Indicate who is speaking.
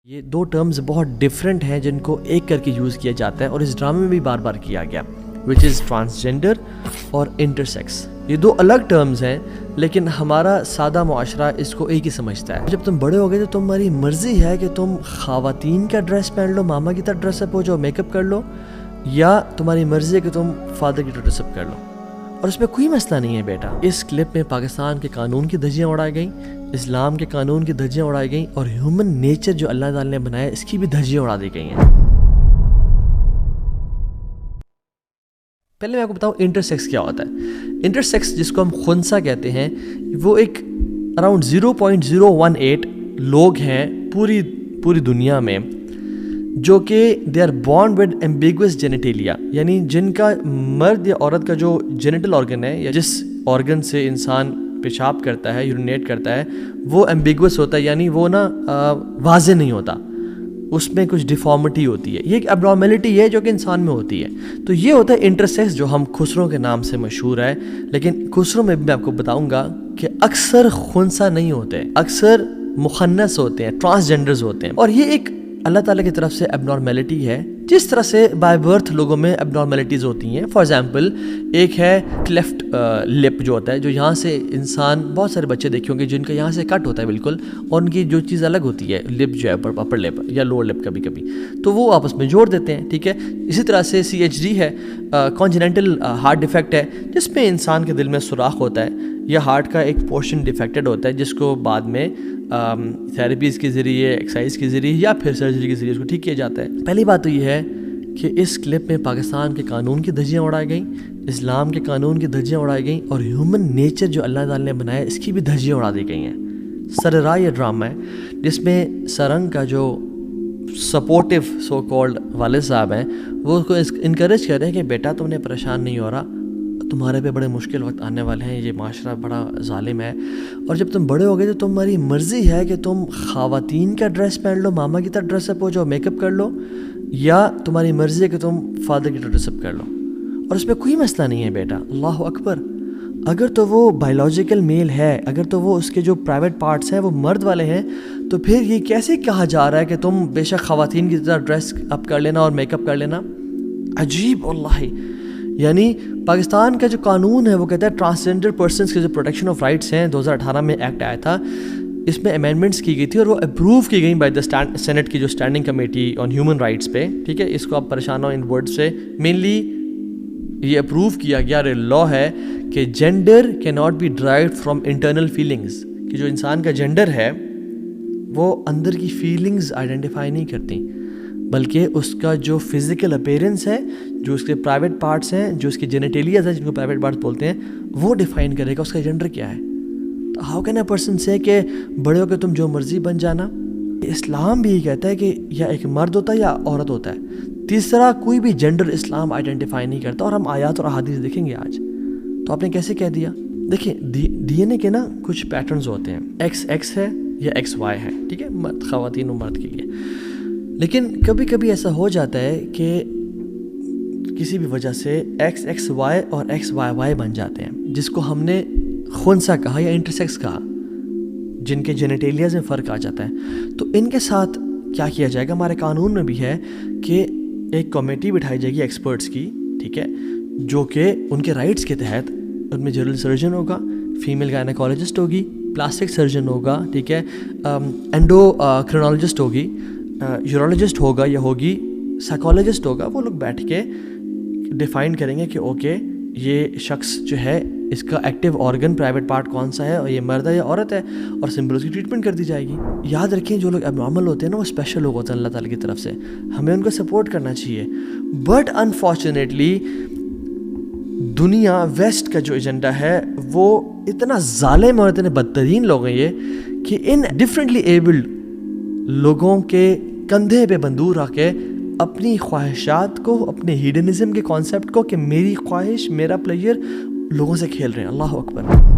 Speaker 1: یہ دو ٹرمز بہت ڈفرینٹ ہیں جن کو ایک کر کے یوز کیا جاتا ہے اور اس ڈرامے میں بھی بار بار کیا گیا، وچ از ٹرانسجینڈر اور انٹرسیکس۔ یہ دو الگ ٹرمز ہیں لیکن ہمارا سادہ معاشرہ اس کو ایک ہی سمجھتا ہے۔ جب تم بڑے ہو گئے تو تمہاری مرضی ہے کہ تم خواتین کا ڈریس پہن لو، ماما کی طرح ڈریس اپ ہو جاؤ، میک اپ کر لو، یا تمہاری مرضی ہے کہ تم فادر کی طرح ڈریس اپ کر لو، اور اس میں کوئی مسئلہ نہیں ہے بیٹا۔ اس کلپ میں پاکستان کے قانون کی دھجیاں اڑائی گئیں، اسلام کے قانون کی دھجیاں اڑائی گئیں، اور ہیومن نیچر جو اللہ تعالی نے بنایا اس کی بھی دھجیاں اڑا دی گئی ہیں۔ پہلے میں آپ کو بتاؤں انٹرسیکس کیا ہوتا ہے۔ انٹرسیکس جس کو ہم خنثی کہتے ہیں، وہ ایک اراؤنڈ 0.018 لوگ ہیں پوری دنیا میں جو کہ they are born with ambiguous genitalia, یعنی جن کا مرد یا عورت کا جو جینیٹل آرگن ہے یا جس آرگن سے انسان پیشاب کرتا ہے، یورینیٹ کرتا ہے، وہ ایمبیگوس ہوتا ہے، یعنی وہ واضح نہیں ہوتا، اس میں کچھ ڈیفارمٹی ہوتی ہے۔ یہ ایک اب نارملٹی ہے جو کہ انسان میں ہوتی ہے۔ تو یہ ہوتا ہے انٹرسیکس جو ہم خسروں کے نام سے مشہور ہے، لیکن خسروں میں بھی میں آپ کو بتاؤں گا کہ اکثر خنثی نہیں ہوتے، اکثر مخنث ہوتے ہیں، ٹرانسجینڈرز ہوتے ہیں، اور یہ ایک اللہ تعالیٰ کی طرف سے اب نارملٹی ہے، جس طرح سے بائی برتھ لوگوں میں اب نارملٹیز ہوتی ہیں۔ فار ایگزامپل ایک ہے کلیفٹ لپ جو ہوتا ہے، جو یہاں سے انسان بہت سارے بچے دیکھے ہوں گے جن کا یہاں سے کٹ ہوتا ہے بالکل، اور ان کی جو چیز الگ ہوتی ہے، لپ جو ہے اپر لپ یا لوور لپ کبھی کبھی، تو وہ آپس میں جوڑ دیتے ہیں، ٹھیک ہے۔ اسی طرح سے CHD ہے، کانجنینٹل ہارٹ ڈیفیکٹ ہے، جس میں انسان کے دل میں سوراخ ہوتا ہے یا ہارٹ کا ایک پورشن ڈیفیکٹڈ ہوتا ہے، جس کو بعد میں تھیراپیز کے ذریعے، ایکسرسائز کے ذریعے یا پھر سرجری کے ذریعے اس کو ٹھیک کیا جاتا ہے۔ پہلی بات تو یہ ہے کہ اس کلپ میں پاکستان کے قانون کی دھجیاں اڑائی گئیں، اسلام کے قانون کی دھجیاں اڑائی گئیں، اور ہیومن نیچر جو اللہ تعالیٰ نے بنایا اس کی بھی دھجیاں اڑا دی گئی ہیں۔ سرراہ یہ ڈرامہ ہے جس میں سرنگ کا جو سپورٹیو سو کالڈ والد صاحب ہیں، وہ اس کو انکریج کر رہے ہیں کہ بیٹا تم نے پریشان نہیں ہو رہا، تمہارے پہ بڑے مشکل وقت آنے والے ہیں، یہ معاشرہ بڑا ظالم ہے، اور جب تم بڑے ہو گئے تو تمہاری مرضی ہے کہ تم خواتین کا ڈریس پہن لو، ماما کی طرح ڈریس اپ ہو جاؤ، میک اپ کر لو، یا تمہاری مرضی ہے کہ تم فادر کی طرح ڈریس اپ کر لو، اور اس میں کوئی مسئلہ نہیں ہے بیٹا۔ اللہ اکبر۔ اگر تو وہ بائیولوجیکل میل ہے، اگر تو وہ اس کے جو پرائیویٹ پارٹس ہیں وہ مرد والے ہیں، تو پھر یہ کیسے کہا جا رہا ہے کہ تم بے شک خواتین کی طرح ڈریس اپ کر لینا اور میک اپ کر لینا؟ عجیب واللہ۔ یعنی پاکستان کا جو قانون ہے وہ کہتا ہے ٹرانسجینڈر پرسنس کے جو پروٹیکشن آف رائٹس ہیں، 2018 میں ایکٹ آیا تھا، اس میں امینڈمنٹس کی گئی تھی اور وہ اپروو کی گئی بائی دا سینٹ کی جو standing committee on human rights پہ، ٹھیک ہے۔ اس کو آپ پریشان ہو ان ورڈ سے، مینلی یہ اپروو کیا گیا، لا ہے کہ جینڈر کی not be derived from internal feelings, کہ جو انسان کا جینڈر ہے وہ اندر کی فیلنگز آئیڈینٹیفائی نہیں کرتی، بلکہ اس کا جو فزیکل اپیرنس ہے، جو اس کے پرائیویٹ پارٹس ہیں، جو اس کی جینیٹیلیاز ہیں جن کو پرائیویٹ پارٹس بولتے ہیں، وہ ڈیفائن کرے گا اس کا جینڈر کیا ہے۔ تو ہاؤ کین اے پرسن سے کہ بڑے ہو کے تم جو مرضی بن جانا؟ اسلام بھی یہ کہتا ہے کہ یا ایک مرد ہوتا ہے یا عورت ہوتا ہے، تیسرا کوئی بھی جینڈر اسلام آئیڈینٹیفائی نہیں کرتا، اور ہم آیات اور احادیث دیکھیں گے آج۔ تو آپ نے کیسے کہہ دیا؟ دیکھیں DNA کے کچھ پیٹرنز ہوتے ہیں، XX ہے یا XY ہے، ٹھیک ہے، خواتین و مرد کے لیے، لیکن کبھی کبھی ایسا ہو جاتا ہے کہ کسی بھی وجہ سے XXY اور XYY بن جاتے ہیں، جس کو ہم نے خنثی کہا یا انٹرسیکس کہا، جن کے جینیٹیلیاز میں فرق آ جاتا ہے۔ تو ان کے ساتھ کیا کیا جائے گا؟ ہمارے قانون میں بھی ہے کہ ایک کمیٹی بٹھائی جائے گی ایکسپرٹس کی، ٹھیک ہے، جو کہ ان کے رائٹس کے تحت، ان میں جنرل سرجن ہوگا، فیمیل گائنیکالوجسٹ ہوگی، پلاسٹک سرجن ہوگا، ٹھیک ہے، اینڈوکرینالوجسٹ ہوگی، یورولوجسٹ ہوگا یا ہوگی، سائیکالوجسٹ ہوگا، وہ لوگ بیٹھ کے ڈیفائن کریں گے کہ اوکے یہ شخص جو ہے اس کا ایکٹیو آرگن پرائیویٹ پارٹ کون سا ہے، اور یہ مرد ہے یا عورت ہے، اور سمپل اس کی ٹریٹمنٹ کر دی جائے گی۔ یاد رکھیں جو لوگ اب نارمل ہوتے ہیں نا، وہ اسپیشل لوگ ہوتے ہیں اللہ تعالیٰ کی طرف سے، ہمیں ان کو سپورٹ کرنا چاہیے۔ بٹ انفارچونیٹلی دنیا ویسٹ کا جو ایجنڈا ہے وہ اتنا ظالم اور اتنے بدترین لوگ ہیں یہ، کہ ان ڈفرینٹلی ایبلڈ لوگوں کے کندھے پہ بندوق رکھ کے اپنی خواہشات کو، اپنے ہیڈنزم کے کانسیپٹ کو، کہ میری خواہش میرا پلیئر، لوگوں سے کھیل رہے ہیں۔ اللہ اکبر۔